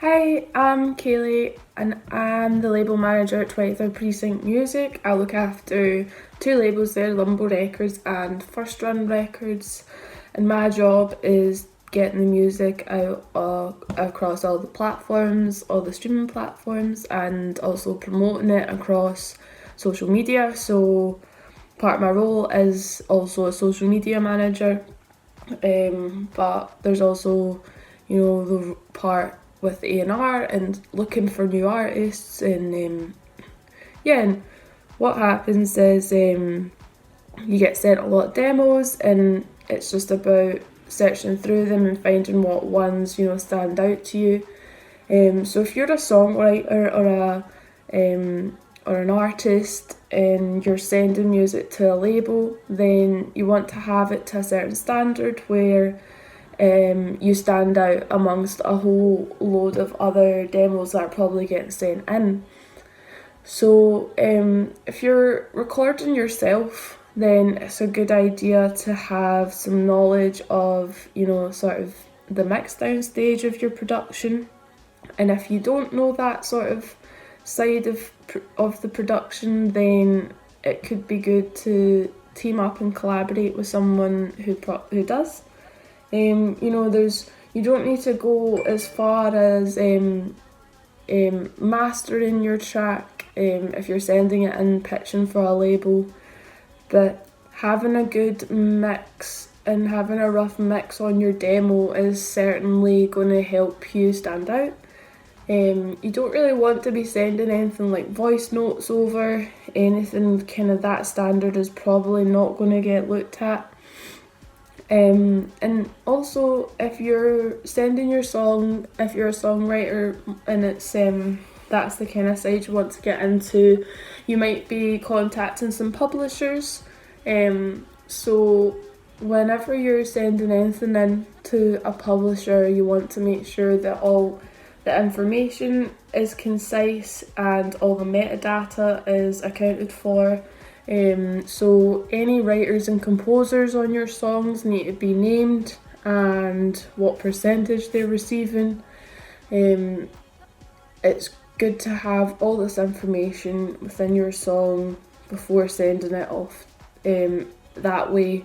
Hi, I'm Kayleigh and I'm the label manager at 23rd Precinct Music. I look after two labels there, Lumbo Records and First Run Records, and my job is getting the music out across all the platforms, all the streaming platforms, and also promoting it across social media. So part of my role is also a social media manager, but there's also, the part with A&R and looking for new artists, and and what happens is you get sent a lot of demos, and it's just about searching through them and finding what ones stand out to you. So if you're a songwriter or an artist and you're sending music to a label, then you want to have it to a certain standard where you stand out amongst a whole load of other demos that are probably getting sent in. So if you're recording yourself, then it's a good idea to have some knowledge of, sort of the mix down stage of your production. And if you don't know that sort of side of the production, then it could be good to team up and collaborate with someone who does. You don't need to go as far as mastering your track if you're sending it and pitching for a label, but having a good mix and having a rough mix on your demo is certainly going to help you stand out. You don't really want to be sending anything like voice notes over. Anything kind of that standard is probably not going to get looked at. And also, if you're sending your song, if you're a songwriter and it's that's the kind of side you want to get into, you might be contacting some publishers. So whenever you're sending anything in to a publisher, you want to make sure that all the information is concise and all the metadata is accounted for. So any writers and composers on your songs need to be named and what percentage they're receiving. It's good to have all this information within your song before sending it off. That way,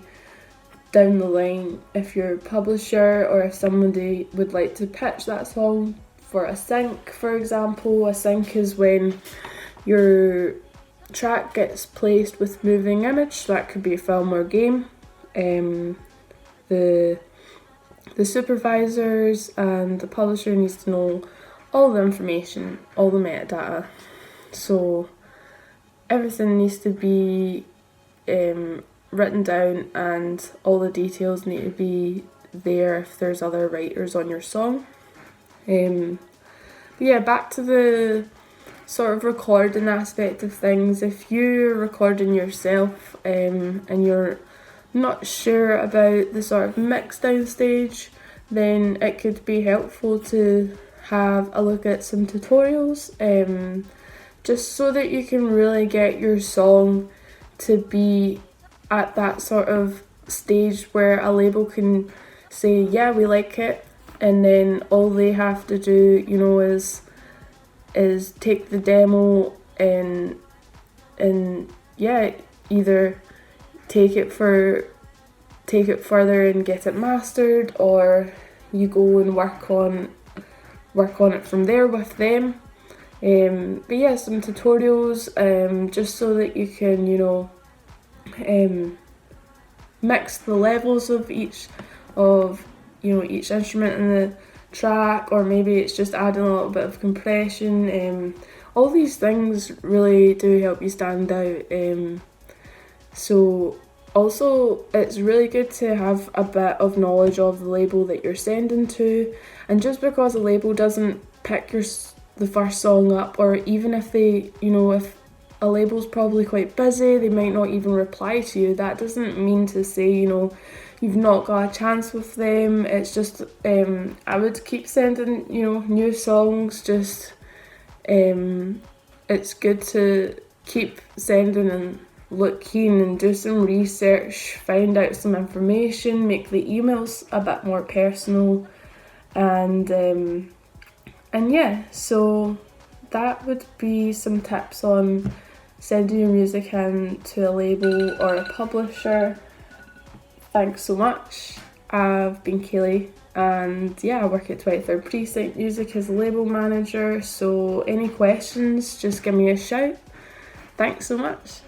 down the line, if your publisher or if somebody would like to pitch that song for a sync, for example, a sync is when your track gets placed with moving image, so that could be a film or game. The supervisors and the publisher needs to know all the information, all the metadata. So everything needs to be written down and all the details need to be there if there's other writers on your song. Back to the sort of recording aspect of things. If you're recording yourself and you're not sure about the sort of mix down stage, then it could be helpful to have a look at some tutorials, just so that you can really get your song to be at that sort of stage where a label can say, yeah, we like it, and then all they have to do, is take the demo and either take it further and get it mastered, or you go and work on it from there with them. Some tutorials, just so that you can mix the levels of each instrument in the track, or maybe it's just adding a little bit of compression. All these things really do help you stand out. So also it's really good to have a bit of knowledge of the label that you're sending to, and just because a label doesn't pick the first song up, or even if they, if a label's probably quite busy, they might not even reply to you, that doesn't mean to say, you've not got a chance with them. It's just, I would keep sending, new songs. Just, it's good to keep sending and look keen and do some research, find out some information, make the emails a bit more personal, and And yeah, so that would be some tips on sending your music in to a label or a publisher. Thanks so much. I've been Kayleigh, and yeah, I work at 23rd Precinct Music as a label manager, so any questions, just give me a shout. Thanks so much.